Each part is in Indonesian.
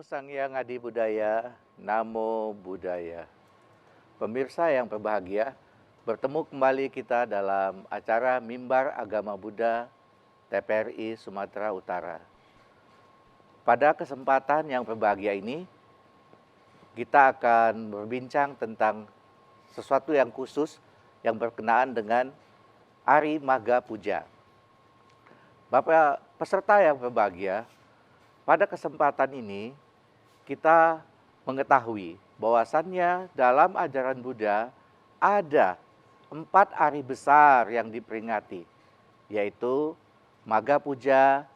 Sang Hyang Adi Budaya, Namo Buddhaya. Pemirsa yang berbahagia, bertemu kembali kita dalam acara Mimbar Agama Buddha TPRI Sumatera Utara. Pada kesempatan yang berbahagia ini, kita akan berbincang tentang sesuatu yang khusus yang berkenaan dengan Ari Magha Puja. Bapak peserta yang berbahagia, pada kesempatan ini kita mengetahui bahwasannya dalam ajaran Buddha ada 4 hari besar yang diperingati, yaitu Magha Puja,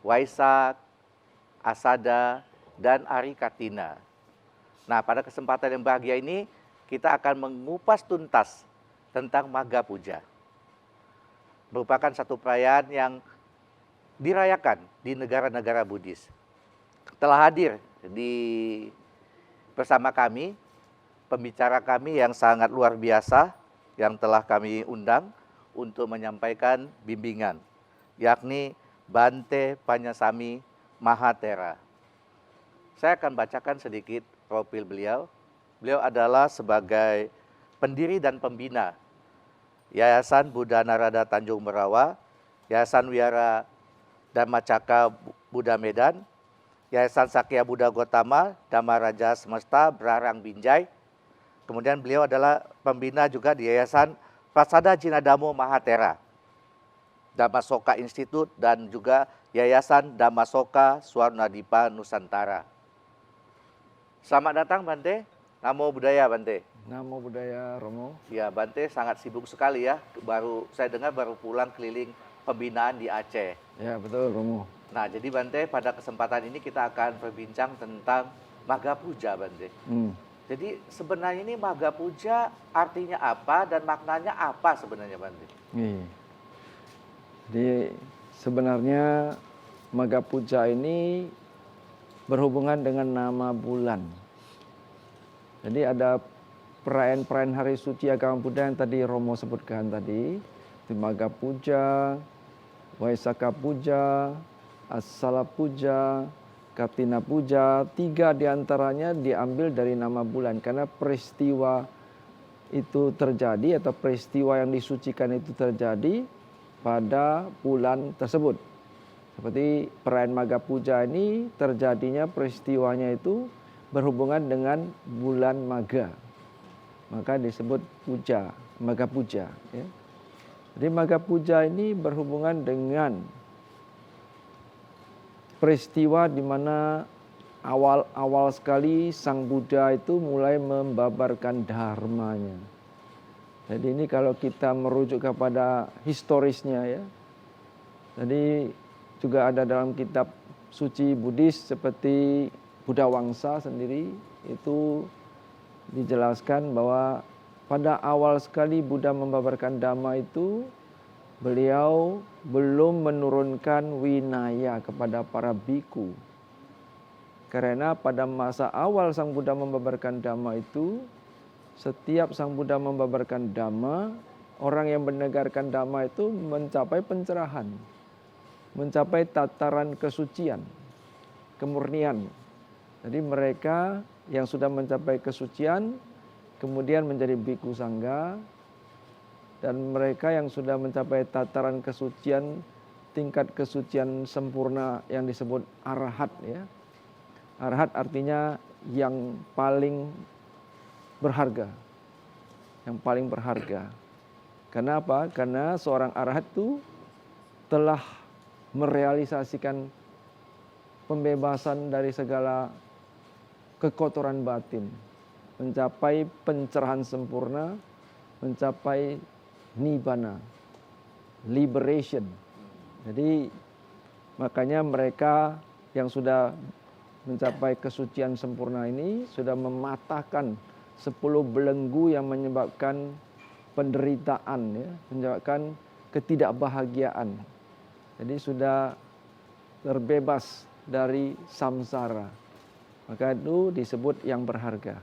Waisak, Asada, dan Ari Katina. Nah, pada kesempatan yang bahagia ini kita akan mengupas tuntas tentang Magha Puja. Merupakan satu perayaan yang dirayakan di negara-negara Buddhis. Telah hadir bersama kami pembicara kami yang sangat luar biasa yang telah kami undang untuk menyampaikan bimbingan, yakni Bante Panyasami Mahathera. Saya akan bacakan sedikit profil beliau. Beliau adalah sebagai pendiri dan pembina Yayasan Buddha Narada Tanjung Merawa, Yayasan Wihara Dhammacakka Buddha Medan, Yayasan Sakya Buddha Gotama, Dhamma Raja Semesta Berarang Binjai. Kemudian beliau adalah pembina juga di Yayasan Prasada Jinadamo Mahathera, Dhammasoka Institute, dan juga Yayasan Dhammasoka Swarnadipa Nusantara. Selamat datang Bante. Namo Buddhaya Bante. Namo Buddhaya Romo. Ya, Bante sangat sibuk sekali ya. Saya dengar baru pulang keliling pembinaan di Aceh. Ya betul Romo. Nah, jadi Bante pada kesempatan ini kita akan berbincang tentang Magha Puja Bante. Jadi sebenarnya ini Magha Puja artinya apa dan maknanya apa sebenarnya Bante? Jadi sebenarnya Magha Puja ini berhubungan dengan nama bulan. Jadi ada perayaan-perayaan hari suci agama Buddha yang tadi Romo sebutkan tadi. Magha Puja, Waisaka Puja, Asala Puja, Katina Puja, 3 diantaranya diambil dari nama bulan. Karena peristiwa itu terjadi atau peristiwa yang disucikan itu terjadi pada bulan tersebut. Seperti perayaan Magha Puja ini terjadinya peristiwanya itu berhubungan dengan bulan Magha. Maka disebut puja, Magha Puja. Ya. Jadi Magha Puja ini berhubungan dengan peristiwa di mana awal sekali Sang Buddha itu mulai membabarkan dharmanya. Jadi ini kalau kita merujuk kepada historisnya ya. Jadi juga ada dalam kitab suci Buddhis seperti Buddha Wangsa sendiri itu dijelaskan bahwa pada awal sekali Buddha membabarkan Dhamma itu beliau belum menurunkan winaya kepada para biku. Karena pada masa awal Sang Buddha membabarkan Dhamma itu, setiap Sang Buddha membabarkan Dhamma, orang yang mendengarkan Dhamma itu mencapai pencerahan, mencapai tataran kesucian, kemurnian. Jadi mereka yang sudah mencapai kesucian, kemudian menjadi biku sangga, dan mereka yang sudah mencapai tataran kesucian, tingkat kesucian sempurna yang disebut arahat ya. Arahat artinya yang paling berharga. Yang paling berharga. Kenapa? Karena seorang arahat itu telah merealisasikan pembebasan dari segala kekotoran batin, mencapai pencerahan sempurna, mencapai nibbana, liberation. Jadi makanya mereka yang sudah mencapai kesucian sempurna ini sudah mematahkan 10 belenggu yang menyebabkan penderitaan ya, menyebabkan ketidakbahagiaan. Jadi sudah terbebas dari samsara. Maka itu disebut yang berharga.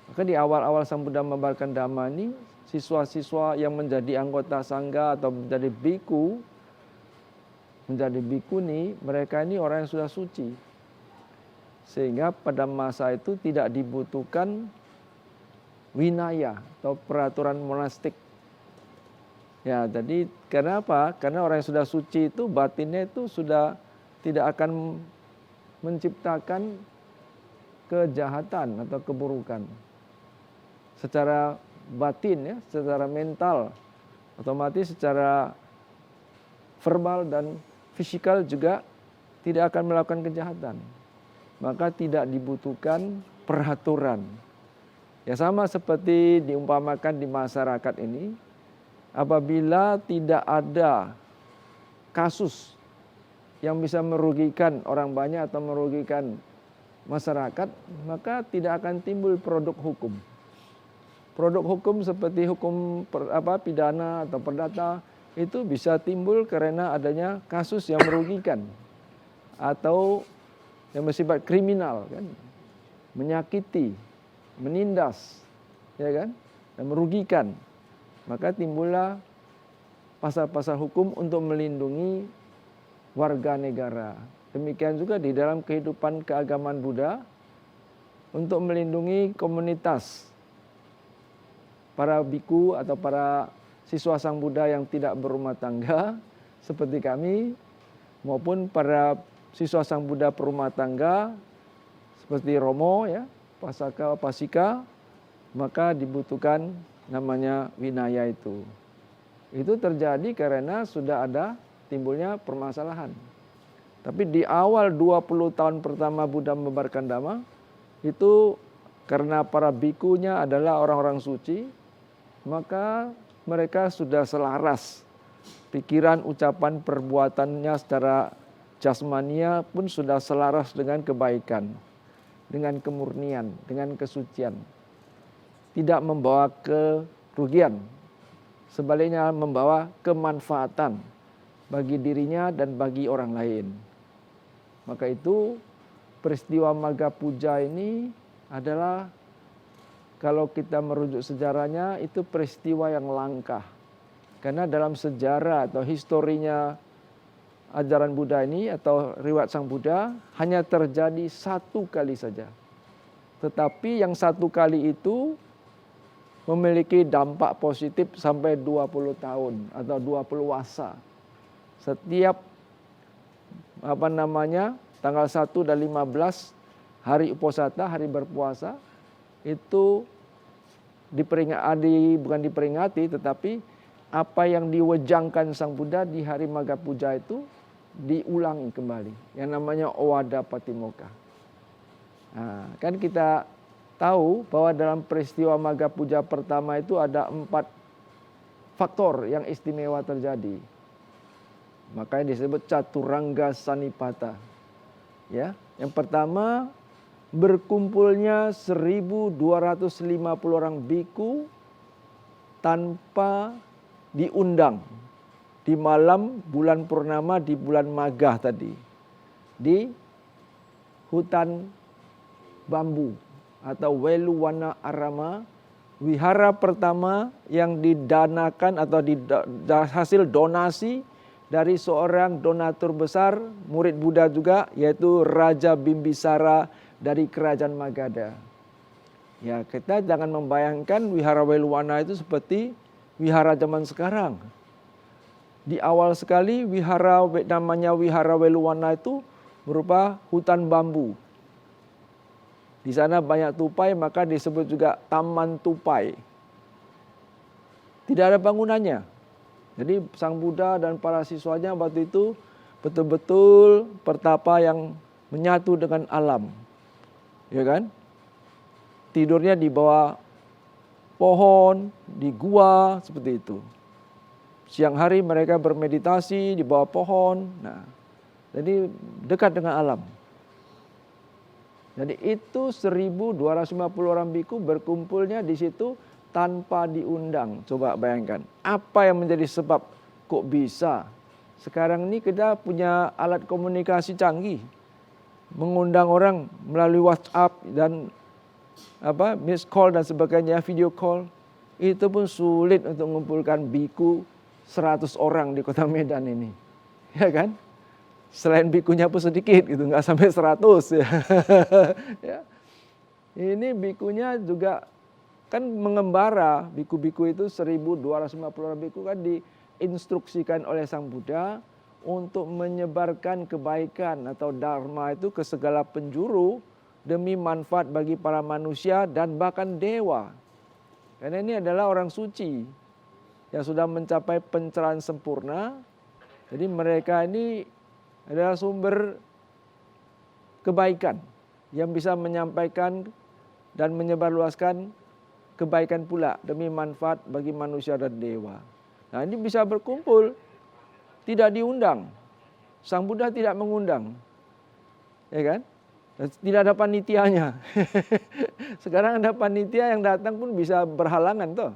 Maka di awal-awal Sang Buddha membabarkan Dhamma ini, siswa-siswa yang menjadi anggota sangga atau menjadi biku, menjadi bikuni, mereka ini orang yang sudah suci. Sehingga pada masa itu tidak dibutuhkan winaya atau peraturan monastik. Ya, jadi kenapa? Karena orang yang sudah suci itu batinnya itu sudah tidak akan menciptakan kejahatan atau keburukan. Secara batin ya, secara mental, otomatis secara verbal dan fisikal juga tidak akan melakukan kejahatan. Maka tidak dibutuhkan peraturan. Ya sama seperti diumpamakan di masyarakat ini, apabila tidak ada kasus yang bisa merugikan orang banyak atau merugikan masyarakat, maka tidak akan timbul produk hukum. Produk hukum seperti hukum pidana atau perdata itu bisa timbul karena adanya kasus yang merugikan atau yang bersifat kriminal kan, menyakiti, menindas, ya kan, dan merugikan. Maka timbullah pasal-pasal hukum untuk melindungi warga negara. Demikian juga di dalam kehidupan keagamaan Buddha untuk melindungi komunitas para biku atau para siswa sang Buddha yang tidak berumah tangga seperti kami, maupun para siswa sang Buddha berumah tangga seperti Romo ya, Pasaka, Pasika, maka dibutuhkan namanya winaya itu. Itu terjadi karena sudah ada timbulnya permasalahan. Tapi di awal 20 tahun pertama Buddha menyebarkan Dhamma, itu karena para bikunya adalah orang-orang suci, maka mereka sudah selaras. Pikiran, ucapan, perbuatannya secara jasmania pun sudah selaras dengan kebaikan, dengan kemurnian, dengan kesucian. Tidak membawa kerugian, sebaliknya membawa kemanfaatan bagi dirinya dan bagi orang lain. Maka itu peristiwa Magga Puja ini adalah, kalau kita merujuk sejarahnya, itu peristiwa yang langka. Karena dalam sejarah atau historinya ajaran Buddha ini atau riwayat Sang Buddha hanya terjadi satu kali saja. Tetapi yang satu kali itu memiliki dampak positif sampai 20 tahun atau 20 wasa. Setiap tanggal 1 dan 15 hari Uposatha, hari berpuasa, itu bukan diperingati, tetapi apa yang diwejangkan Sang Buddha di hari Magga Puja itu diulangi kembali, yang namanya Owada Patimokkha. Nah, kan kita tahu bahwa dalam peristiwa Magga Puja pertama itu ada 4 faktor yang istimewa terjadi. Makanya disebut Caturangga Sanipata. Ya, yang pertama, berkumpulnya 1.250 orang biku tanpa diundang di malam bulan purnama di bulan Maghah tadi, di hutan bambu atau Weluwana Arama, wihara pertama yang didanakan atau hasil donasi dari seorang donatur besar, murid Buddha juga, yaitu Raja Bimbisara dari kerajaan Magadha. Ya, kita jangan membayangkan wihara Weluwana itu seperti wihara zaman sekarang. Di awal sekali namanya wihara Weluwana itu berupa hutan bambu. Di sana banyak tupai, maka disebut juga Taman Tupai. Tidak ada bangunannya. Jadi Sang Buddha dan para siswanya waktu itu betul-betul pertapa yang menyatu dengan alam. Ya kan? Tidurnya di bawah pohon, di gua, seperti itu. Siang hari mereka bermeditasi di bawah pohon. Nah, jadi dekat dengan alam. Jadi itu 1.250 orang biku berkumpulnya di situ tanpa diundang. Coba bayangkan, apa yang menjadi sebab kok bisa? Sekarang ini kita punya alat komunikasi canggih. Mengundang orang melalui WhatsApp dan miss call dan sebagainya, video call. Itu pun sulit untuk mengumpulkan biku 100 orang di Kota Medan ini. Ya kan? Selain bikunya pun sedikit gitu, nggak sampai 100 ya. Ya. Ini bikunya juga kan mengembara, biku-biku itu 1.250 orang biku kan diinstruksikan oleh Sang Buddha untuk menyebarkan kebaikan atau dharma itu ke segala penjuru demi manfaat bagi para manusia dan bahkan dewa. Karena ini adalah orang suci yang sudah mencapai pencerahan sempurna. Jadi mereka ini adalah sumber kebaikan yang bisa menyampaikan dan menyebarluaskan kebaikan pula demi manfaat bagi manusia dan dewa. Nah, ini bisa berkumpul, tidak diundang. Sang Buddha tidak mengundang. Ya kan? Tidak ada panitianya. Sekarang ada panitia yang datang pun bisa berhalangan toh.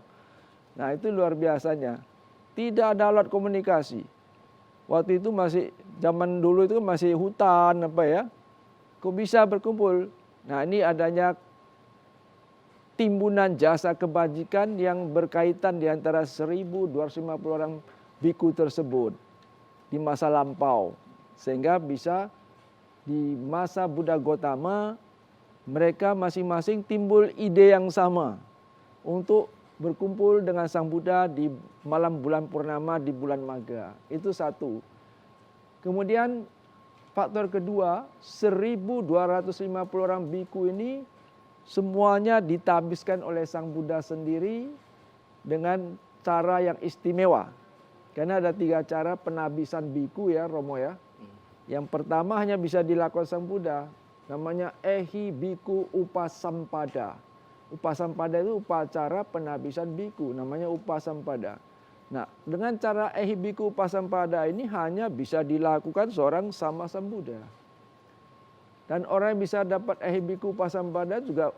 Nah, itu luar biasanya. Tidak ada alat komunikasi. Waktu itu masih zaman dulu itu masih hutan apa ya. Kok bisa berkumpul? Nah, ini adanya timbunan jasa kebajikan yang berkaitan di antara 1.250 orang biku tersebut di masa lampau. Sehingga bisa di masa Buddha Gotama mereka masing-masing timbul ide yang sama untuk berkumpul dengan Sang Buddha di malam bulan purnama di bulan Magha. Itu satu. Kemudian faktor kedua, 1.250 orang biku ini semuanya ditabiskan oleh Sang Buddha sendiri dengan cara yang istimewa. Karena ada 3 cara penabisan biku ya Romo ya. Yang pertama hanya bisa dilakukan Sang Buddha. Namanya Ehi Biku Upasampada. Upasampada itu upacara penabisan biku. Namanya Upasampada. Nah, dengan cara Ehi Biku Upasampada ini hanya bisa dilakukan seorang sama Sang Buddha. Dan orang yang bisa dapat Ehibiku Upasampada juga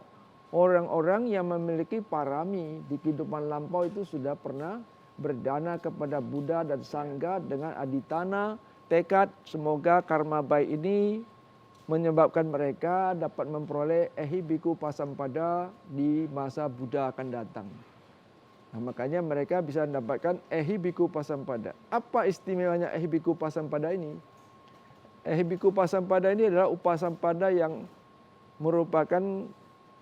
orang-orang yang memiliki parami di kehidupan lampau itu sudah pernah berdana kepada Buddha dan Sangha dengan aditana, tekad semoga karma baik ini menyebabkan mereka dapat memperoleh Ehibiku Upasampada di masa Buddha akan datang. Nah, makanya mereka bisa mendapatkan Ehibiku Upasampada. Apa istimewanya Ehibiku Upasampada ini? Ehibiku Upasampada ini adalah upasampada yang merupakan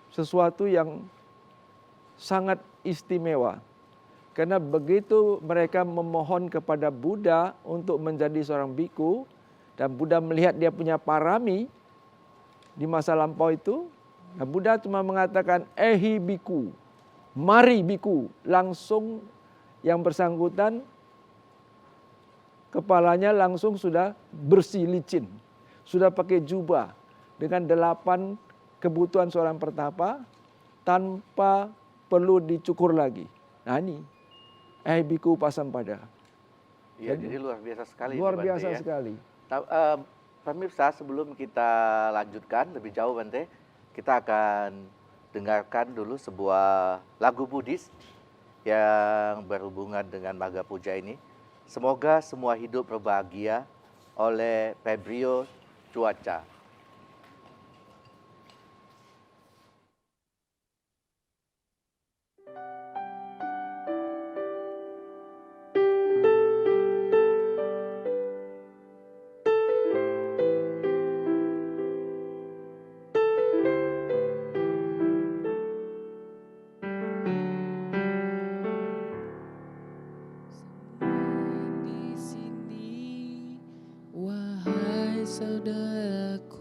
sesuatu yang sangat istimewa. Karena begitu mereka memohon kepada Buddha untuk menjadi seorang biku, dan Buddha melihat dia punya parami di masa lampau itu, nah Buddha cuma mengatakan, Ehi biku, mari biku. Langsung yang bersangkutan kepalanya langsung sudah bersih licin. Sudah pakai jubah dengan 8 kebutuhan seorang pertapa tanpa perlu dicukur lagi. Nah ini, Ehibiku Upasampada. Ya, jadi luar biasa sekali. Luar Bante, biasa ya. sekali. Pemirsa, sebelum kita lanjutkan lebih jauh Bante, kita akan dengarkan dulu sebuah lagu Buddhis yang berhubungan dengan Magha Puja ini. Semoga semua hidup berbahagia oleh Febrio Cuaca. Wahai saudaraku,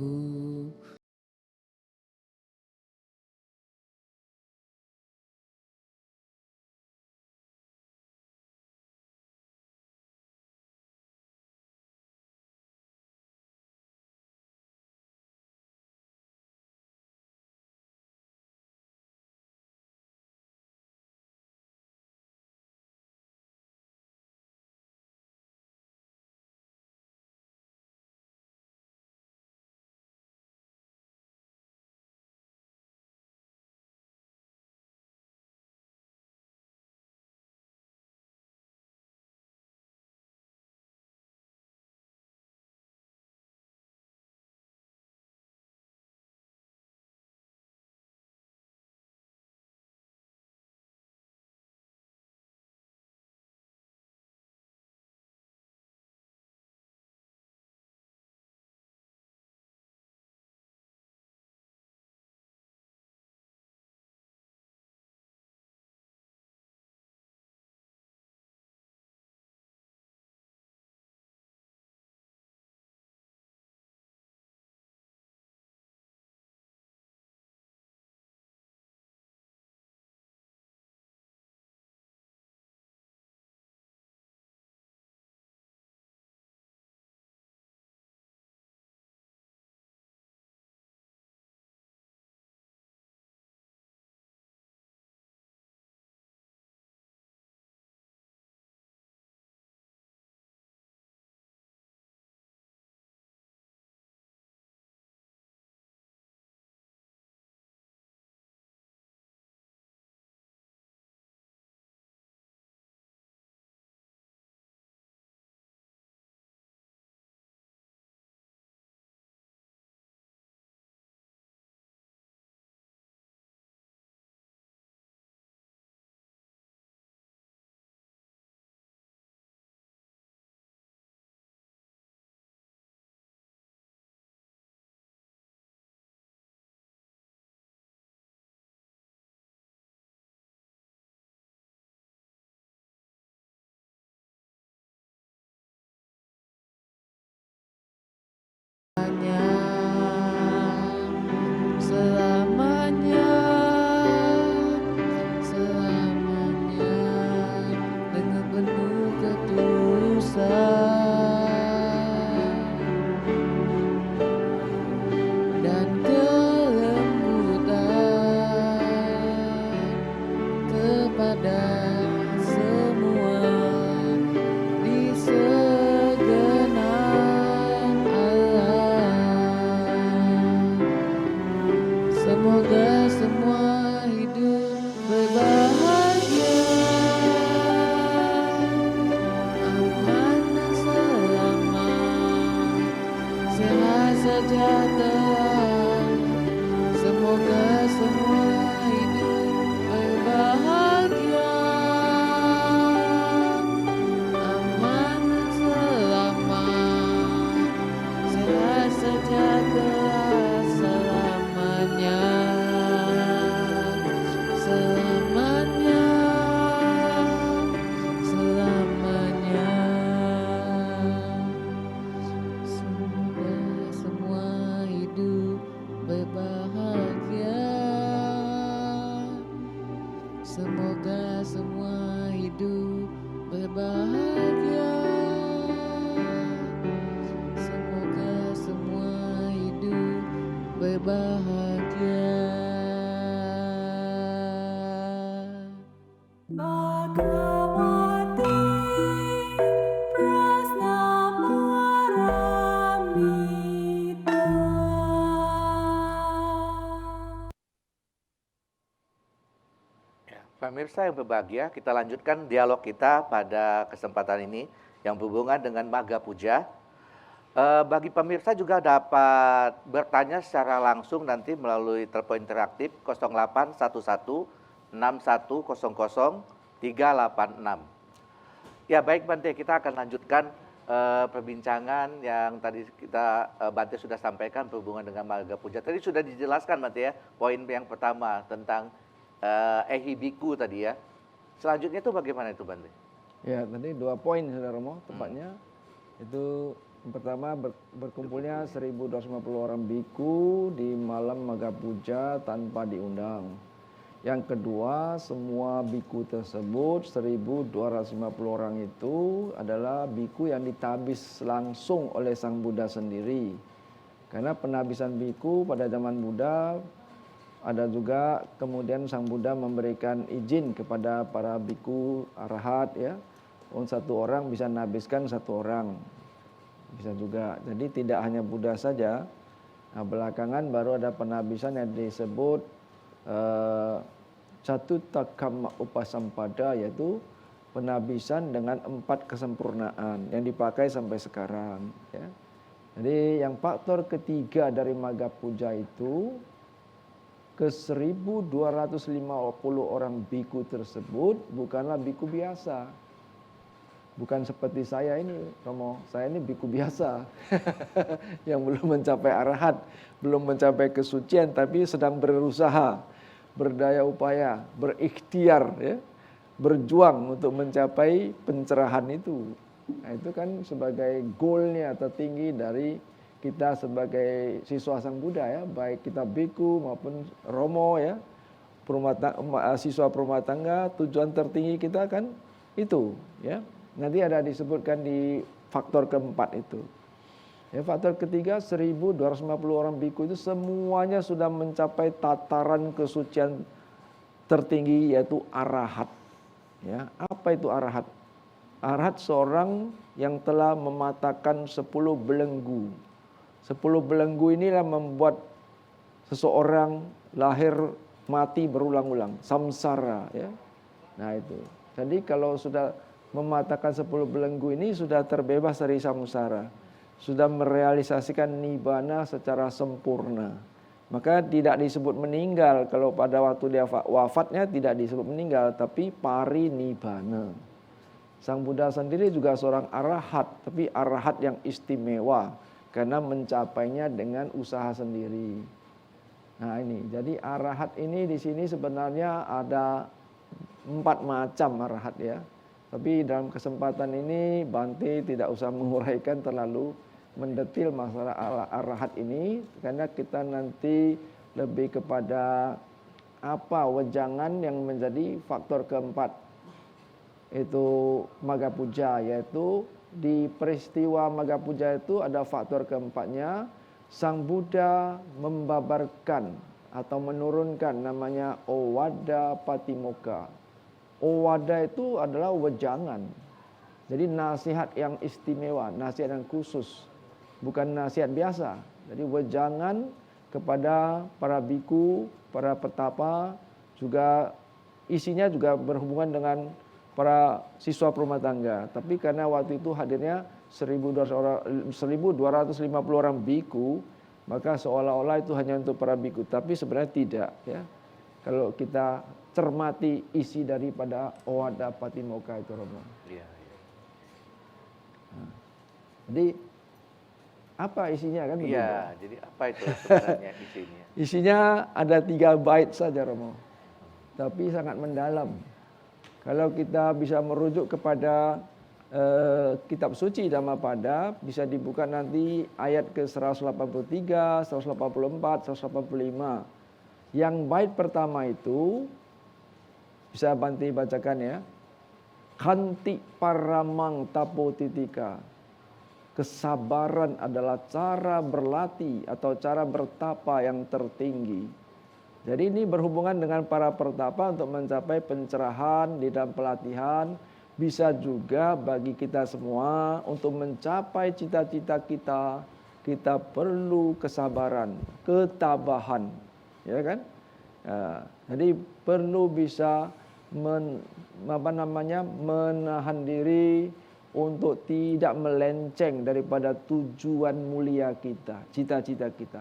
Semoga semua hidup berbahagia, aman dan selamat, sehat sejahtera. Semoga semua hidup berbahagia, aman dan selamat, sehat sejahtera selamanya, selamanya, selamanya. Semoga semua hidup berbahagia, semoga semua hidup berbahagia, semoga semua hidup berbahagia. Bhagavati Prasnaparamita. Ya, pemirsa yang berbahagia, kita lanjutkan dialog kita pada kesempatan ini yang berhubungan dengan Maga Puja. Bagi pemirsa juga dapat bertanya secara langsung nanti melalui telepon interaktif 0811 6100 386. Ya baik Bante, kita akan lanjutkan perbincangan yang tadi kita Bante sudah sampaikan berhubungan dengan Maga Puja. Tadi sudah dijelaskan Bante ya, poin yang pertama tentang Ehibiku tadi ya. Selanjutnya itu bagaimana itu Bante? Ya, tadi 2 poin Saudara Romo, tepatnya. Itu yang pertama berkumpulnya 1.250 orang biku di malam Maga Puja tanpa diundang. Yang kedua, semua biku tersebut 1.250 orang itu adalah biku yang ditabis langsung oleh Sang Buddha sendiri. Karena penabisan biku pada zaman Buddha ada juga kemudian Sang Buddha memberikan izin kepada para biku arahat ya. Satu orang bisa nabiskan satu orang. Bisa juga. Jadi tidak hanya Buddha saja. Nah, belakangan baru ada penabisan yang disebut Catutakama Upasampada, yaitu penabisan dengan 4 kesempurnaan yang dipakai sampai sekarang. Ya. Jadi yang faktor ketiga dari Maga Puja itu ke 1.250 orang biku tersebut bukanlah biku biasa. Bukan seperti saya ini, Romo. Saya ini biku biasa yang belum mencapai arahat, belum mencapai kesucian, tapi sedang berusaha, berdaya upaya, berikhtiar, ya, berjuang untuk mencapai pencerahan itu. Nah, itu kan sebagai goalnya tertinggi dari kita sebagai siswa Sang Buddha ya, baik kita biku maupun Romo ya, siswa perumah tangga, tujuan tertinggi kita kan itu ya. Nanti ada disebutkan di faktor keempat itu. Ya, faktor ketiga 1.250 orang biku itu semuanya sudah mencapai tataran kesucian tertinggi yaitu arahat. Ya, apa itu arahat? Arahat seorang yang telah mematahkan 10 belenggu. 10 belenggu inilah membuat seseorang lahir mati berulang-ulang, samsara ya. Nah itu. Jadi kalau sudah mematahkan 10 belenggu ini sudah terbebas dari samsara, sudah merealisasikan nibbana secara sempurna. Maka tidak disebut meninggal, kalau pada waktu dia wafatnya tidak disebut meninggal, tapi parinibbana. Sang Buddha sendiri juga seorang arahat, tapi arahat yang istimewa karena mencapainya dengan usaha sendiri. Nah ini, jadi arahat ini di sini sebenarnya ada 4 macam arahat ya. Tapi dalam kesempatan ini Bante tidak usah menguraikan terlalu mendetil masalah arahat ini, karena kita nanti lebih kepada apa wejangan yang menjadi faktor keempat itu Maga Puja, yaitu di peristiwa Maga Puja itu ada faktor keempatnya, Sang Buddha membabarkan atau menurunkan namanya Owada Patimokkha. Owada itu adalah wejangan. Jadi nasihat yang istimewa, nasihat yang khusus, bukan nasihat biasa. Jadi wejangan kepada para biku, para petapa, juga isinya juga berhubungan dengan para siswa rumah tangga. Tapi karena waktu itu hadirnya 1.250 orang biku, maka seolah-olah itu hanya untuk para biku. Tapi sebenarnya tidak, ya. Kalau kita cermati isi daripada Owada Patimokkha itu, Romo. Iya. Jadi apa isinya kan begitu? Iya, jadi apa itu sebenarnya isinya? Isinya ada 3 bait saja, Romo. Tapi sangat mendalam. Kalau kita bisa merujuk kepada kitab suci Dhammapada, bisa dibuka nanti ayat ke 183, 184, 185. Yang bait pertama itu bisa Bante bacakan ya. Khanti paramang tapotitika. Kesabaran adalah cara berlatih atau cara bertapa yang tertinggi. Jadi ini berhubungan dengan para pertapa untuk mencapai pencerahan di dalam pelatihan. Bisa juga bagi kita semua untuk mencapai cita-cita kita, kita perlu kesabaran, ketabahan, ya kan? Jadi perlu bisa menahan diri untuk tidak melenceng daripada tujuan mulia kita, cita-cita kita.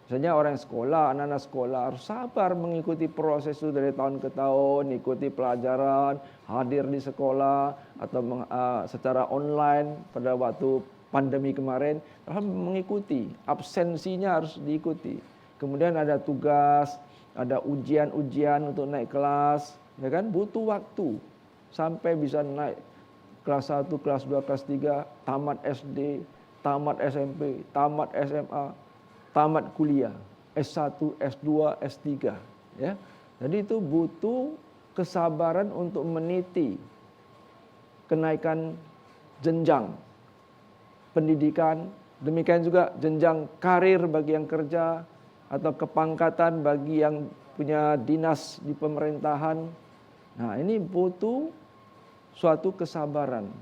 Misalnya orang sekolah, anak-anak sekolah harus sabar mengikuti proses itu dari tahun ke tahun, ikuti pelajaran, hadir di sekolah atau secara online pada waktu pandemi kemarin, harus mengikuti, absensinya harus diikuti. Kemudian ada tugas, ada ujian-ujian untuk naik kelas, ya kan? Butuh waktu sampai bisa naik kelas 1, kelas 2, kelas 3, tamat SD, tamat SMP, tamat SMA, tamat kuliah, S1, S2, S3, ya. Jadi itu butuh kesabaran untuk meniti kenaikan jenjang pendidikan, demikian juga jenjang karir bagi yang kerja atau kepangkatan bagi yang punya dinas di pemerintahan. Nah, ini butuh suatu kesabaran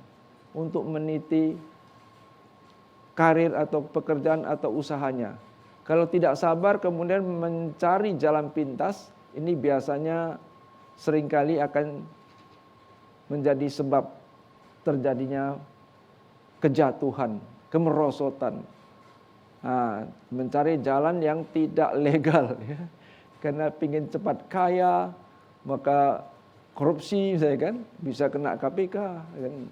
untuk meniti karir atau pekerjaan atau usahanya. Kalau tidak sabar kemudian mencari jalan pintas, ini biasanya seringkali akan menjadi sebab terjadinya kejatuhan, kemerosotan. Nah, mencari jalan yang tidak legal, ya. Karena ingin cepat kaya, maka korupsi, misalnya kan, bisa kena KPK. Kan.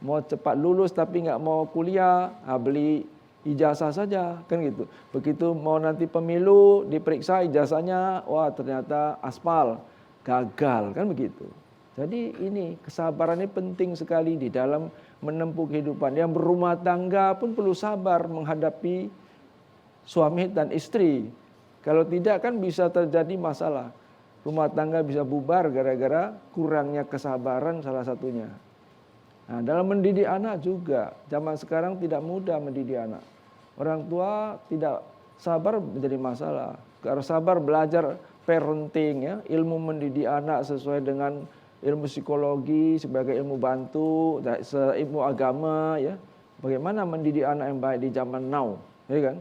Mau cepat lulus tapi nggak mau kuliah, beli ijazah saja, kan gitu. Begitu mau nanti pemilu, diperiksa ijazahnya, wah ternyata aspal, gagal, kan begitu. Jadi ini kesabaran ini penting sekali di dalam menempuh kehidupan. Yang berumah tangga pun perlu sabar menghadapi suami dan istri. Kalau tidak kan bisa terjadi masalah. Rumah tangga bisa bubar gara-gara kurangnya kesabaran salah satunya. Nah, dalam mendidik anak juga, zaman sekarang tidak mudah mendidik anak. Orang tua tidak sabar menjadi masalah. Harus sabar belajar parenting, ya, ilmu mendidik anak sesuai dengan ilmu psikologi sebagai ilmu bantu, ilmu agama, ya. Bagaimana mendidik anak yang baik di zaman now, ya kan?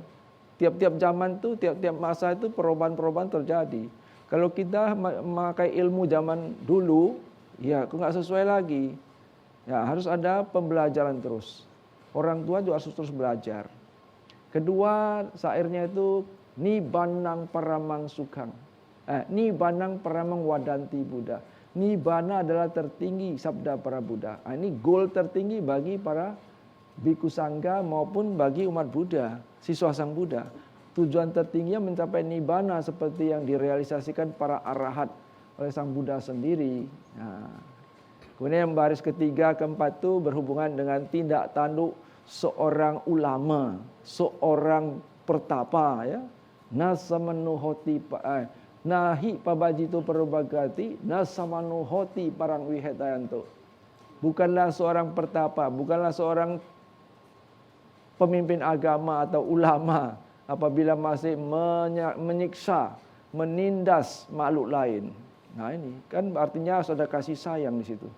Tiap-tiap zaman tuh, tiap-tiap masa itu perubahan-perubahan terjadi. Kalau kita memakai ilmu zaman dulu, ya kok nggak sesuai lagi. Ya harus ada pembelajaran terus. Orang tua juga harus terus belajar. Kedua, syairnya itu Nibanang paramang sukang. Nibanang paramang wadanti Buddha. Nibbana adalah tertinggi sabda para Buddha. Ini goal tertinggi bagi para biku sangga maupun bagi umat Buddha, siswa sang Buddha. Tujuan tertingginya mencapai nibbana seperti yang direalisasikan para arahat oleh sang Buddha sendiri. Nah, kemudian yang baris ketiga, keempat itu berhubungan dengan tindak tanduk seorang ulama, seorang pertapa, ya. Nasamanuhoti nahi pabajito perubagati nasamanuhoti parang wihetayanto. Bukanlah seorang pertapa, bukanlah seorang pemimpin agama atau ulama apabila masih menyiksa, menindas makhluk lain. Nah ini kan artinya harus ada kasih sayang di situ.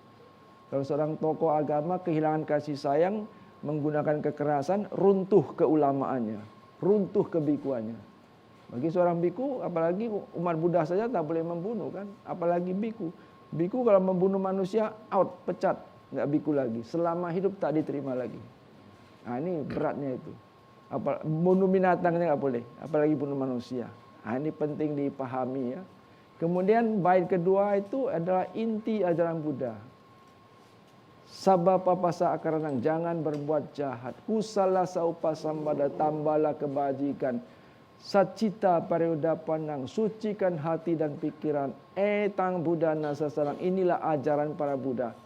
Kalau seorang tokoh agama kehilangan kasih sayang, menggunakan kekerasan, runtuh keulamaannya, runtuh kebikuannya. Bagi seorang biku, apalagi umat Buddha saja tak boleh membunuh kan, apalagi biku. Biku kalau membunuh manusia out, pecat, nggak biku lagi. Selama hidup tak diterima lagi. Nah ini beratnya itu. Bunuh binatangnya nggak boleh, apalagi bunuh manusia. Nah ini penting dipahami ya. Kemudian bait kedua itu adalah inti ajaran Buddha. Sabba papasa akaranang, jangan berbuat jahat. Kusala saupasambada, tambahlah kebajikan. Sacita pariudapanang, sucikan hati dan pikiran. Etang Buddha nasasalang, inilah ajaran para Buddha.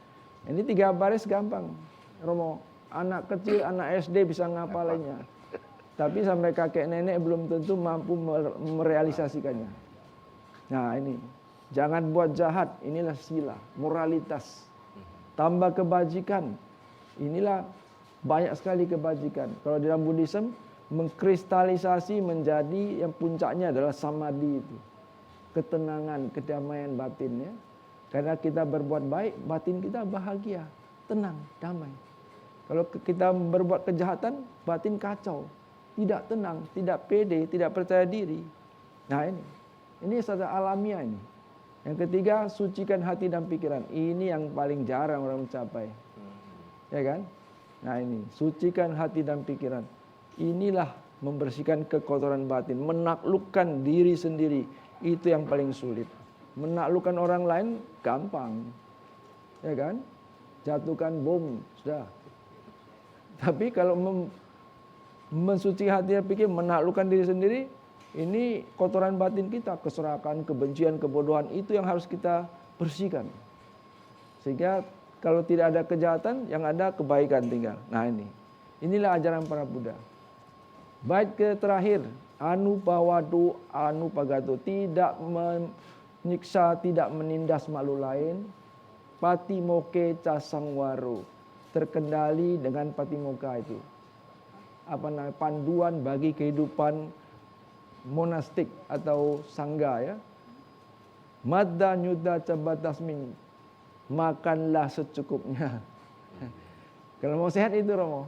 Ini 3 baris gampang, Romo. Anak kecil, anak SD bisa ngapalinnya. Tapi sampai kakek nenek belum tentu mampu merealisasikannya. Nah ini, jangan buat jahat, inilah sila, moralitas. Tambah kebajikan, inilah banyak sekali kebajikan. Kalau dalam Buddhism, mengkristalisasi menjadi yang puncaknya adalah samadhi itu. Ketenangan, kedamaian batin ya. Karena kita berbuat baik, batin kita bahagia, tenang, damai. Kalau kita berbuat kejahatan, batin kacau, tidak tenang, tidak pede, tidak percaya diri. Nah ini secara alamiah ini. Yang ketiga, sucikan hati dan pikiran. Ini yang paling jarang orang mencapai. Ya kan? Nah ini, sucikan hati dan pikiran. Inilah membersihkan kekotoran batin, menaklukkan diri sendiri. Itu yang paling sulit. Menaklukkan orang lain gampang. Ya kan? Jatuhkan bom, sudah. Tapi kalau mensuci hati dan pikir, menaklukkan diri sendiri, ini kotoran batin kita, keserakan, kebencian, kebodohan, itu yang harus kita bersihkan. Sehingga kalau tidak ada kejahatan, yang ada kebaikan tinggal. Nah inilah ajaran para Buddha. Bait ke terakhir, anupawadu anupagato, tidak menyiksa, tidak menindas makhluk lain. Patimoke casangwaru, terkendali dengan patimoka itu. Panduan bagi kehidupan monastik atau sangga ya. Madda nyuda cabatasmin, makanlah secukupnya. Kalau mau sehat itu Romo,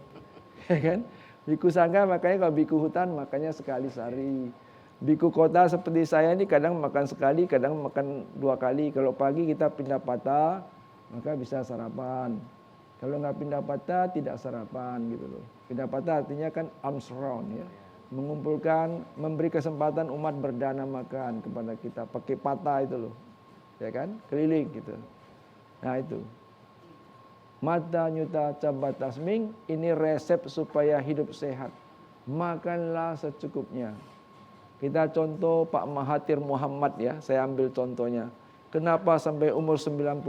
ya kan? Biku sangga makanya kalau biku hutan makannya sekali sehari. Biku kota seperti saya ini kadang makan sekali, kadang makan 2 kali. Kalau pagi kita pindah patah, maka bisa sarapan. Kalau nggak pindah patah tidak sarapan gitu loh. Pindah patah artinya kan arms round ya. Mengumpulkan, memberi kesempatan umat berdana makan kepada kita pakai patah itu loh, ya kan, keliling gitu. Nah itu, mata nyuta cabatasming, ini resep supaya hidup sehat. Makanlah secukupnya. Kita contoh Pak Mahathir Muhammad ya, saya ambil contohnya. Kenapa sampai umur 92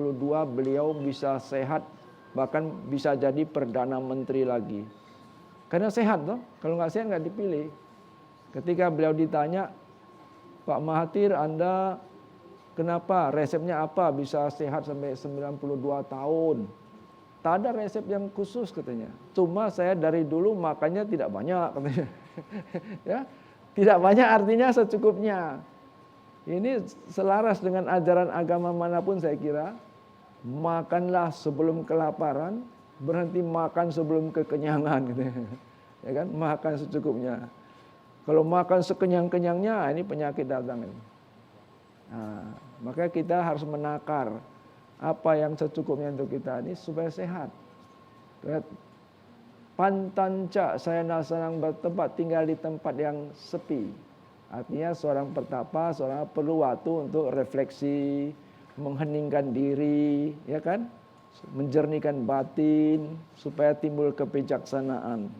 beliau bisa sehat, bahkan bisa jadi perdana menteri lagi? Karena sehat toh, kalau nggak sehat nggak dipilih. Ketika beliau ditanya, Pak Mahathir, Anda kenapa, resepnya apa bisa sehat sampai 92 tahun? Tak ada resep yang khusus katanya. Cuma saya dari dulu makannya tidak banyak katanya. Ya, tidak banyak artinya secukupnya. Ini selaras dengan ajaran agama manapun saya kira. Makanlah sebelum kelaparan, berhenti makan sebelum kekenyangan gitu. Ya kan, makan secukupnya. Kalau makan sekenyang-kenyangnya, ini penyakit datang ini. Nah, maka kita harus menakar apa yang secukupnya untuk kita ini supaya sehat. Pantanca, saya nasanang bertempat tinggal di tempat yang sepi. Artinya seorang pertapa, seorang perlu waktu untuk refleksi, mengheningkan diri, ya kan? Menjernihkan batin supaya timbul kebijaksanaan.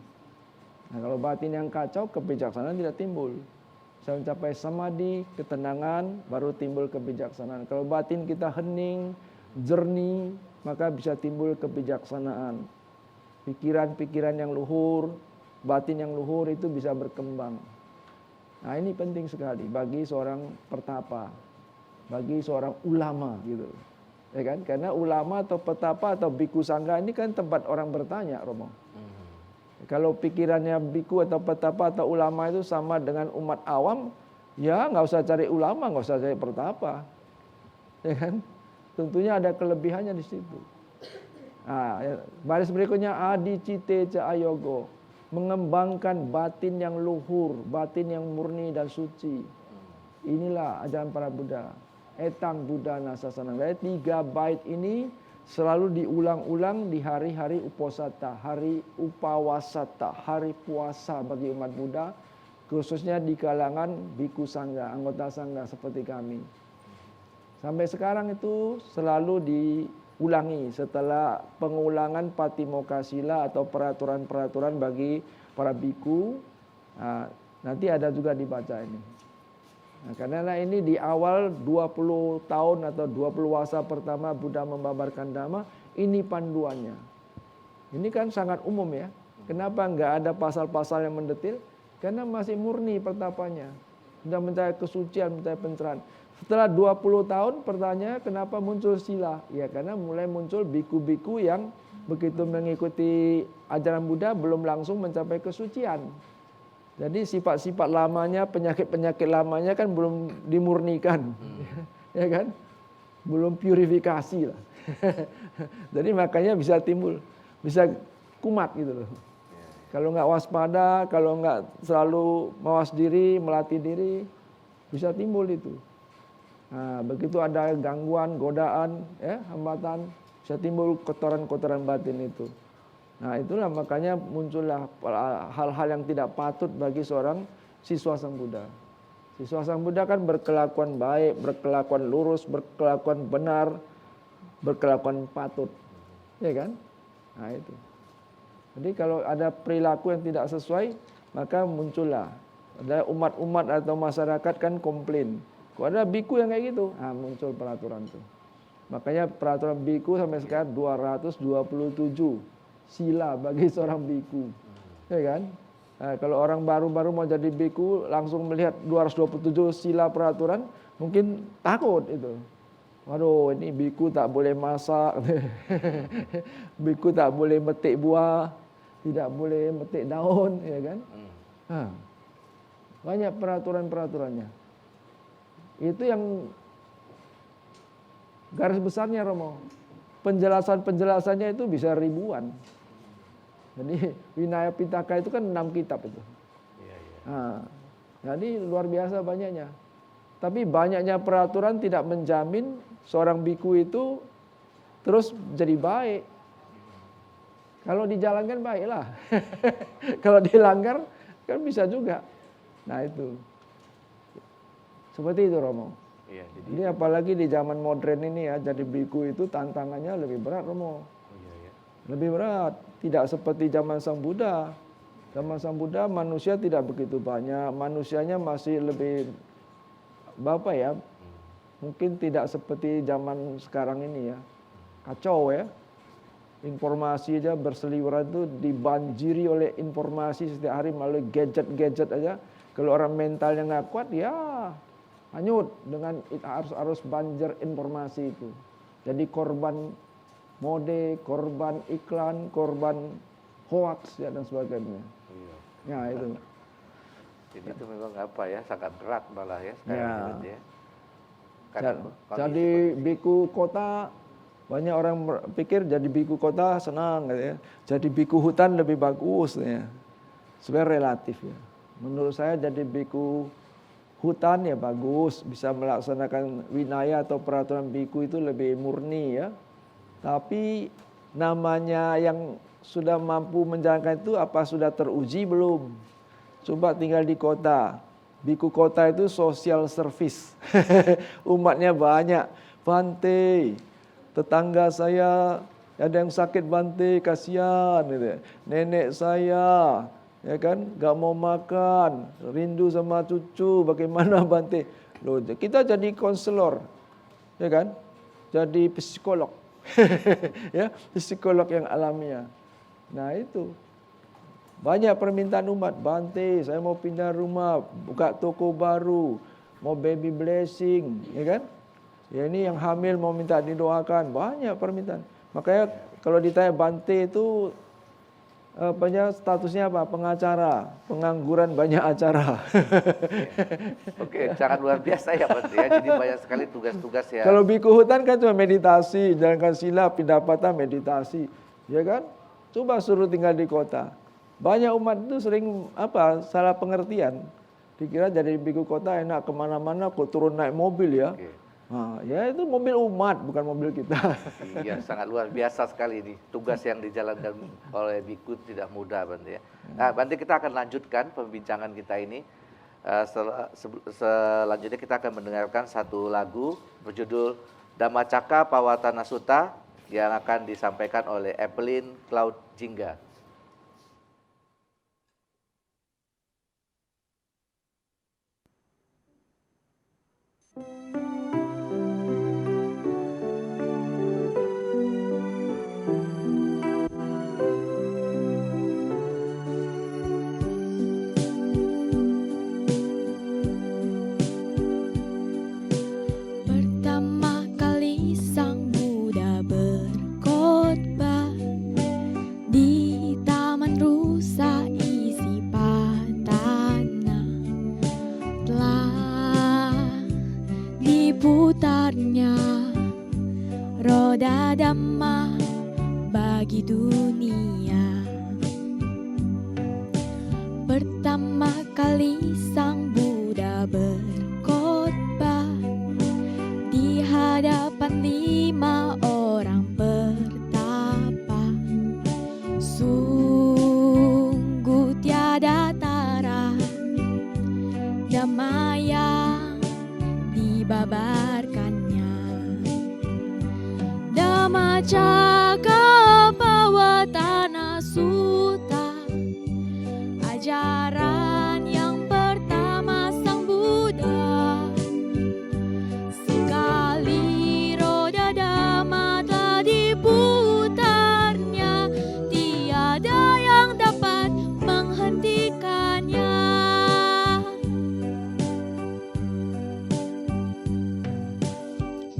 Nah, kalau batin yang kacau, kebijaksanaan tidak timbul. Saya mencapai samadhi, ketenangan, baru timbul kebijaksanaan. Kalau batin kita hening, jernih, maka bisa timbul kebijaksanaan. Pikiran-pikiran yang luhur, batin yang luhur itu bisa berkembang. Nah ini penting sekali bagi seorang pertapa, bagi seorang ulama gitu. Ya kan? Karena ulama atau petapa atau biku sangga ini kan tempat orang bertanya, Romo. Kalau pikirannya biku atau petapa atau ulama itu sama dengan umat awam, ya nggak usah cari ulama, nggak usah cari pertapa, ya kan? Tentunya ada kelebihannya di situ. Nah, baris berikutnya adi cite ca ayogo, mengembangkan batin yang luhur, batin yang murni dan suci. Inilah ajaran para Buddha. Etang Buddha Nasasanang. Jadi 3 bait ini selalu diulang-ulang di hari-hari uposata, hari upawasata, hari puasa bagi umat Buddha, khususnya di kalangan biku sangga, anggota sangga seperti kami. Sampai sekarang itu selalu diulangi setelah pengulangan Patimokkha Sila atau peraturan-peraturan bagi para biku. Nah, nanti ada juga dibaca ini. Nah, karena ini di awal 20 tahun atau 20 wasa pertama Buddha membabarkan Dhamma, ini panduannya. Ini kan sangat umum ya. Kenapa enggak ada pasal-pasal yang mendetil? Karena masih murni pertapanya. Sudah mencari kesucian, mencari pencerahan. Setelah 20 tahun pertanyaan kenapa muncul sila? Ya karena mulai muncul biku-biku yang begitu mengikuti ajaran Buddha belum langsung mencapai kesucian. Jadi sifat-sifat lamanya, penyakit-penyakit lamanya kan belum dimurnikan. Ya kan? Belum purifikasi lah. Jadi makanya bisa timbul, bisa kumat gitu loh. Kalau nggak waspada, kalau nggak selalu mawas diri, melatih diri, bisa timbul itu. Nah, begitu ada gangguan, godaan, ya, hambatan, bisa timbul kotoran-kotoran batin itu. Nah, itulah makanya muncullah hal-hal yang tidak patut bagi seorang siswa Sang Buddha. Siswa Sang Buddha kan berkelakuan baik, berkelakuan lurus, berkelakuan benar, berkelakuan patut. Ya kan? Nah, itu. Jadi kalau ada perilaku yang tidak sesuai, maka muncullah. Ada umat-umat atau masyarakat kan komplain. Kok ada biku yang kayak gitu? Nah, muncul peraturan itu. Makanya peraturan biku sampai sekarang 227 sila bagi seorang biku. Ya kan? Nah, kalau orang baru-baru mau jadi biku langsung melihat 227 sila peraturan, mungkin takut itu. Waduh, ini biku tak boleh masak. Biku tak boleh metik buah, tidak boleh metik daun, ya kan? Nah, banyak peraturan-peraturannya. Itu yang garis besarnya, Romo. Penjelasan-penjelasannya itu bisa ribuan. Jadi Vinaya Pitaka itu kan 6 kitab itu. Nah, jadi luar biasa banyaknya. Tapi banyaknya peraturan tidak menjamin seorang biku itu terus jadi baik. Kalau dijalankan baiklah. Kalau dilanggar kan bisa juga. Nah itu. Seperti itu, Romo. Jadi apalagi di zaman modern ini ya, jadi biku itu tantangannya lebih berat, Romo. Lebih berat. Tidak seperti zaman Sang Buddha. Zaman Sang Buddha manusia tidak begitu banyak. Manusianya masih lebih mungkin tidak seperti zaman sekarang ini ya. Kacau ya. Informasi aja berseliweran itu dibanjiri oleh informasi setiap hari melalui gadget-gadget aja. Kalau orang mentalnya nggak kuat ya hanyut dengan arus banjir informasi itu. Jadi korban mode, korban iklan, korban hoax ya dan sebagainya. Ya itu. Jadi itu memang sangat berat malah ya sekarang ini ya. Jadi biku kota, banyak orang pikir jadi biku kota senang gitu ya. Jadi biku hutan lebih bagus ya. Sebenarnya relatif ya. Menurut saya jadi biku hutan ya bagus, bisa melaksanakan winaya atau peraturan biku itu lebih murni ya. Tapi namanya yang sudah mampu menjalankan itu apa sudah teruji belum? Coba tinggal di kota. Biku kota itu social service. Umatnya banyak. Bante, tetangga saya ada yang sakit Bante, kasihan gitu. Nenek saya ya kan gak mau makan, rindu sama cucu, bagaimana Bante? Loh, kita jadi konselor. Ya kan? Jadi psikolog. Ya, psikolog yang alamiah. Nah, itu. Banyak permintaan umat, Bante, saya mau pindah rumah, buka toko baru, mau baby blessing, ya kan? Ya ini yang hamil mau minta didoakan, banyak permintaan. Makanya kalau ditanya Bante itu statusnya apa? Pengacara, pengangguran banyak acara. Oke, sangat luar biasa ya Bante ya. Jadi banyak sekali tugas-tugas ya. Kalau biku hutan kan cuma meditasi, jalankan sila, pindah patah meditasi, ya kan? Coba suruh tinggal di kota. banyak umat itu sering salah pengertian. Dikira jadi biku kota enak kemana-mana kok turun naik mobil ya. Oke. Nah, ya itu mobil umat bukan mobil kita. Iya, sangat luar biasa sekali ini. Tugas yang dijalankan oleh biku tidak mudah, Bante ya. Nah, Bante, kita akan lanjutkan pembincangan kita ini. Selanjutnya kita akan mendengarkan satu lagu berjudul Dhammacakka Pawatana Sutta yang akan disampaikan oleh Evelyn Cloud Jingga. Pertama kali Sang Buddha berkhotbah di taman rusa isi Patana, telah diputarnya roda Dhamma bagi dunia. Pertama kali Sang Buddha berkhotbah di hadapan 5 orang pertapa. Sungguh tiada tara Dhamma yang dibabarkannya. Dhammacakka Pawatana Sutta, ajaran yang pertama Sang Buddha. Sekali roda Dhamma telah diputarnya, tiada yang dapat menghentikannya.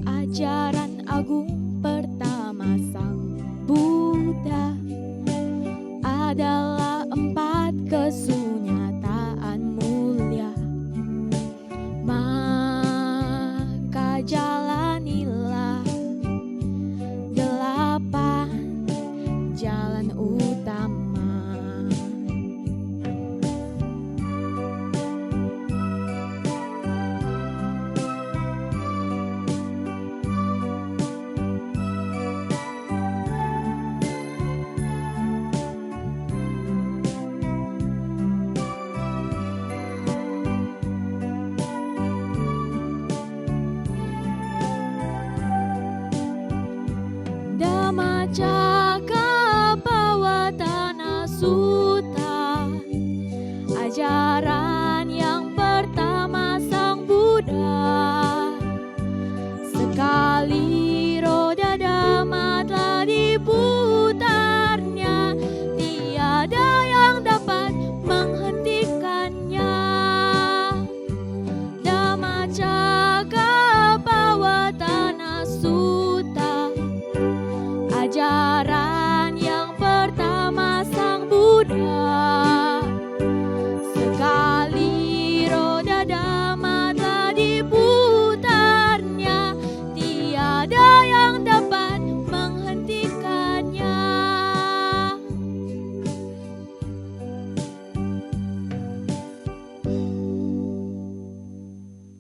Ajaran agung pertama Sang Buddha adalah 4 kesunyataan mulia. Maka jalanilah 8 jalan utama. Dhammacakka Pawatana Sutta, ajaran yang pertama Sang Buddha. Sekali roda Dhamma telah diputarnya, tiada yang dapat menghentikannya. Dhammacakka Pawatana Sutta, ajaran yang pertama Sang Buddha. Sekali roda Dhamma telah diputarnya, tiada yang dapat menghentikannya.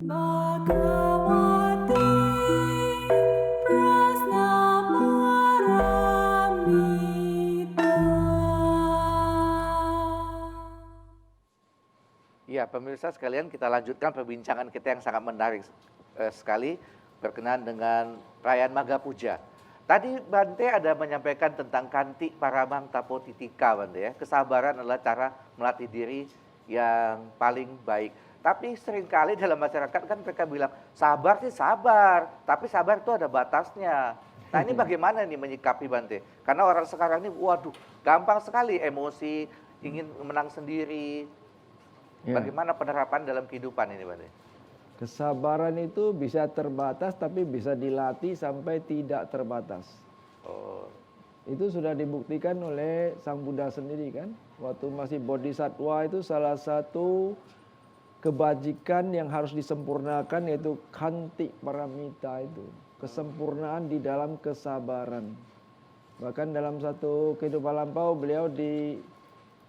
Bhagavati Prasnamaramita. Ya, pemirsa sekalian, kita lanjutkan perbincangan kita yang sangat menarik sekali berkenaan dengan perayaan Magha Puja. Tadi Bante ada menyampaikan tentang kanti paramang tapotitika, Bante ya. Kesabaran adalah cara melatih diri yang paling baik. Tapi seringkali dalam masyarakat kan mereka bilang, sabar sih sabar, tapi sabar itu ada batasnya. Nah ini bagaimana nih menyikapi, Bante? Karena orang sekarang ini, waduh, gampang sekali emosi, ingin menang sendiri. Ya. Bagaimana penerapan dalam kehidupan ini, Bante? Kesabaran itu bisa terbatas tapi bisa dilatih sampai tidak terbatas. Oh, Itu sudah dibuktikan oleh Sang Buddha sendiri kan. Waktu masih bodhisatwa itu salah satu kebajikan yang harus disempurnakan yaitu kanti paramita itu. Kesempurnaan di dalam kesabaran. Bahkan dalam satu kehidupan lampau beliau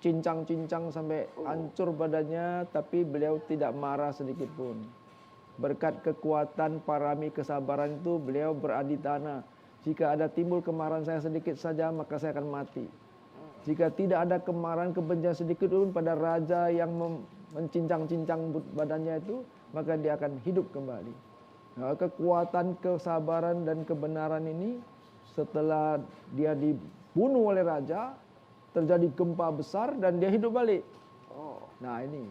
cincang-cincang sampai hancur badannya, tapi beliau tidak marah sedikit pun. Berkat kekuatan parami kesabaran itu beliau beraditana. Jika ada timbul kemarahan saya sedikit saja, maka saya akan mati. Jika tidak ada kemarahan kebencian sedikit pun pada raja yang mencincang-cincang badannya itu, maka dia akan hidup kembali. Nah, kekuatan kesabaran dan kebenaran ini setelah dia dibunuh oleh raja, terjadi gempa besar dan dia hidup balik. Nah ini,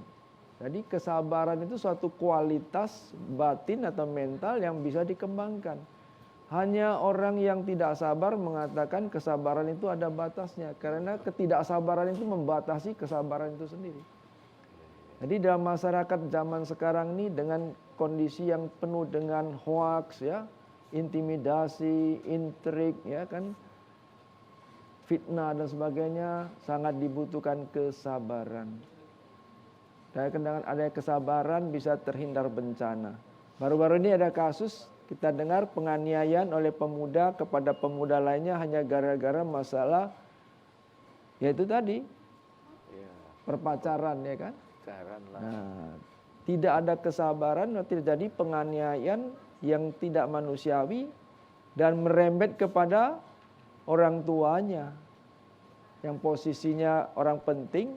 jadi kesabaran itu suatu kualitas batin atau mental yang bisa dikembangkan. Hanya orang yang tidak sabar mengatakan kesabaran itu ada batasnya. Karena ketidaksabaran itu membatasi kesabaran itu sendiri. Jadi dalam masyarakat zaman sekarang ini dengan kondisi yang penuh dengan hoax ya, intimidasi, intrik ya kan, fitnah dan sebagainya, sangat dibutuhkan kesabaran. Dan dengan adanya kesabaran bisa terhindar bencana. Baru-baru ini ada kasus kita dengar penganiayaan oleh pemuda kepada pemuda lainnya hanya gara-gara masalah yaitu tadi perpacaran ya kan. Nah, tidak ada kesabaran, terjadi penganiayaan yang tidak manusiawi dan merembet kepada orang tuanya yang posisinya orang penting,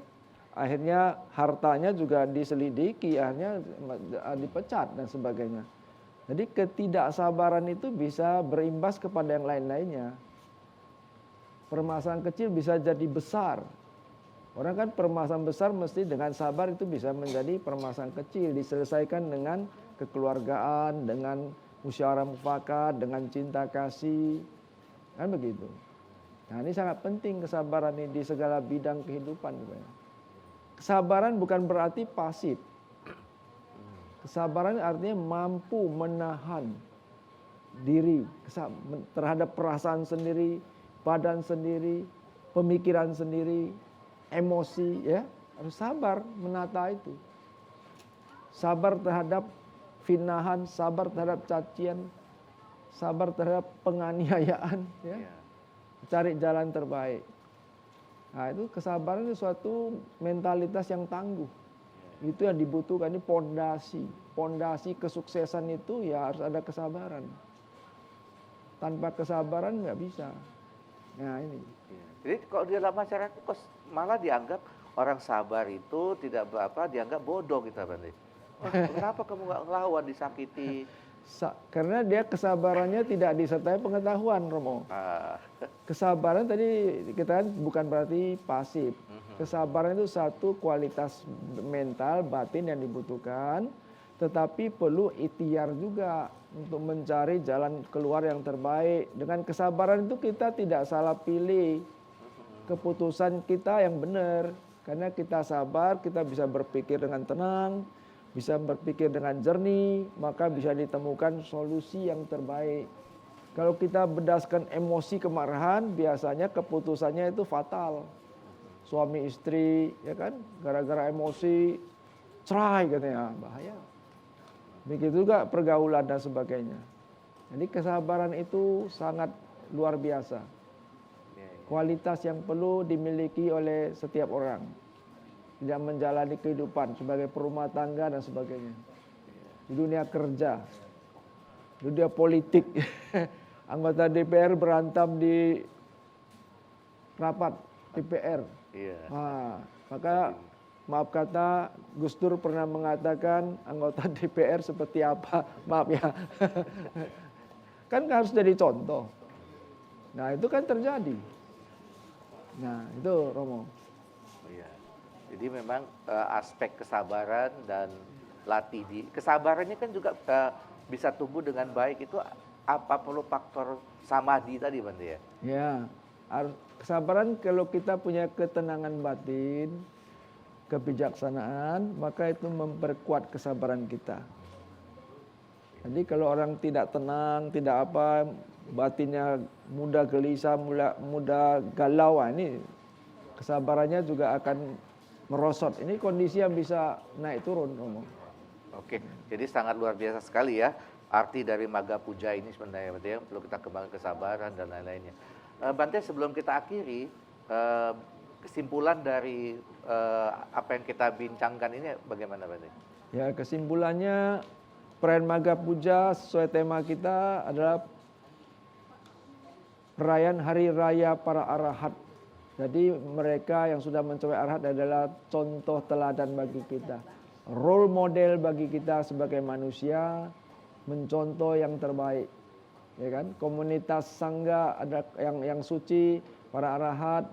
akhirnya hartanya juga diselidiki, akhirnya dipecat dan sebagainya. Jadi ketidaksabaran itu bisa berimbas kepada yang lain-lainnya. Permasalahan kecil bisa jadi besar. Orang kan permasalahan besar mesti dengan sabar itu bisa menjadi permasalahan kecil, diselesaikan dengan kekeluargaan, dengan musyawarah mufakat, dengan cinta kasih. Kan begitu. Nah ini sangat penting kesabaran ini di segala bidang kehidupan. Kesabaran bukan berarti pasif. Kesabaran artinya mampu menahan diri terhadap perasaan sendiri, badan sendiri, pemikiran sendiri, emosi ya. Harus sabar menata itu. Sabar terhadap fitnahan, sabar terhadap cacian, sabar terhadap penganiayaan ya. Cari jalan terbaik. Nah, itu kesabaran itu suatu mentalitas yang tangguh. Itu yang dibutuhkan, ini pondasi. Pondasi kesuksesan itu ya harus ada kesabaran. Tanpa kesabaran nggak bisa. Nah ini. Jadi kalau di dalam masyarakat kok malah dianggap orang sabar itu tidak berapa, dianggap bodoh kita Bante. Kenapa kamu nggak ngelawan, disakiti? Karena dia kesabarannya tidak disertai pengetahuan, Romo. Kesabaran tadi kita kan bukan berarti pasif. Kesabaran itu satu kualitas mental, batin yang dibutuhkan. Tetapi perlu ikhtiar juga untuk mencari jalan keluar yang terbaik. Dengan kesabaran itu kita tidak salah pilih keputusan kita yang benar. Karena kita sabar, kita bisa berpikir dengan tenang, bisa berpikir dengan jernih, maka bisa ditemukan solusi yang terbaik. Kalau kita berdasarkan emosi kemarahan, biasanya keputusannya itu fatal. Suami istri, ya kan, gara-gara emosi, cerai katanya, bahaya. Begitu juga pergaulan dan sebagainya. Jadi kesabaran itu sangat luar biasa. Kualitas yang perlu dimiliki oleh setiap orang. Tidak menjalani kehidupan sebagai perumah tangga dan sebagainya. Di dunia kerja, di dunia politik, anggota DPR berantem di rapat DPR. Nah, maka maaf kata Gus Dur pernah mengatakan anggota DPR seperti apa, maaf ya. Kan harus jadi contoh. Nah itu kan terjadi. Nah itu Romo. Jadi memang aspek kesabaran dan latih kesabarannya kan juga bisa tumbuh dengan baik itu apa perlu faktor samadhi tadi Bante ya? Ya, kesabaran kalau kita punya ketenangan batin, kebijaksanaan, maka itu memperkuat kesabaran kita. Jadi kalau orang tidak tenang, tidak apa, batinnya mudah gelisah, mudah galau, ini kesabarannya juga akan merosot. Ini kondisi yang bisa naik turun, Romo. Oke, jadi sangat luar biasa sekali ya arti dari Magga Puja ini sebenarnya, Bante, yang perlu kita kembangkan kesabaran dan lain-lainnya. Bante, sebelum kita akhiri, kesimpulan dari apa yang kita bincangkan ini bagaimana Bante? Ya, kesimpulannya perayaan Maga Puja sesuai tema kita adalah perayaan hari raya para arahat. Jadi mereka yang sudah mencapai arahat adalah contoh teladan bagi kita. Role model bagi kita sebagai manusia, mencontoh yang terbaik. Ya kan? Komunitas sangga ada yang suci, para arahat,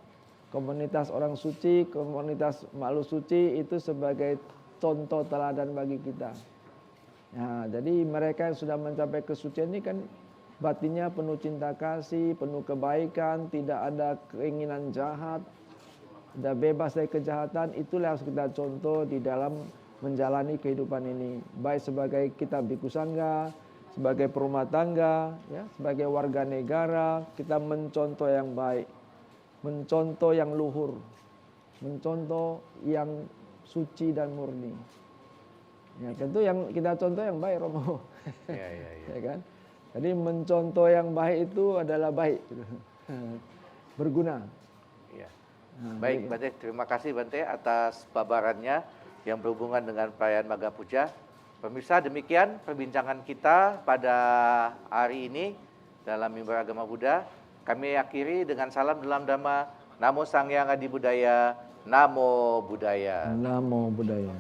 komunitas orang suci, komunitas makhluk suci itu sebagai contoh teladan bagi kita. Nah, jadi mereka yang sudah mencapai kesucian ini kan batinnya penuh cinta kasih, penuh kebaikan, tidak ada keinginan jahat, sudah bebas dari kejahatan. Itulah yang harus kita contoh di dalam menjalani kehidupan ini. Baik sebagai kita bhikkhu sangga, sebagai perumah tangga, ya, sebagai warga negara, kita mencontoh yang baik, mencontoh yang luhur, mencontoh yang suci dan murni. Ya, tentu yang kita contoh yang baik, Romo. Ya. Ya kan? Jadi mencontoh yang baik itu adalah baik, berguna. Ya. Nah, Baik, Bante, terima kasih Bante atas paparannya yang berhubungan dengan perayaan Maga Puja. Pemirsa, demikian perbincangan kita pada hari ini dalam Mimbar Agama Buddha. Kami akhiri dengan salam dalam Dhamma. Namo Sang Hyang Adi Budaya, Namo Buddhaya. Namo Buddhaya.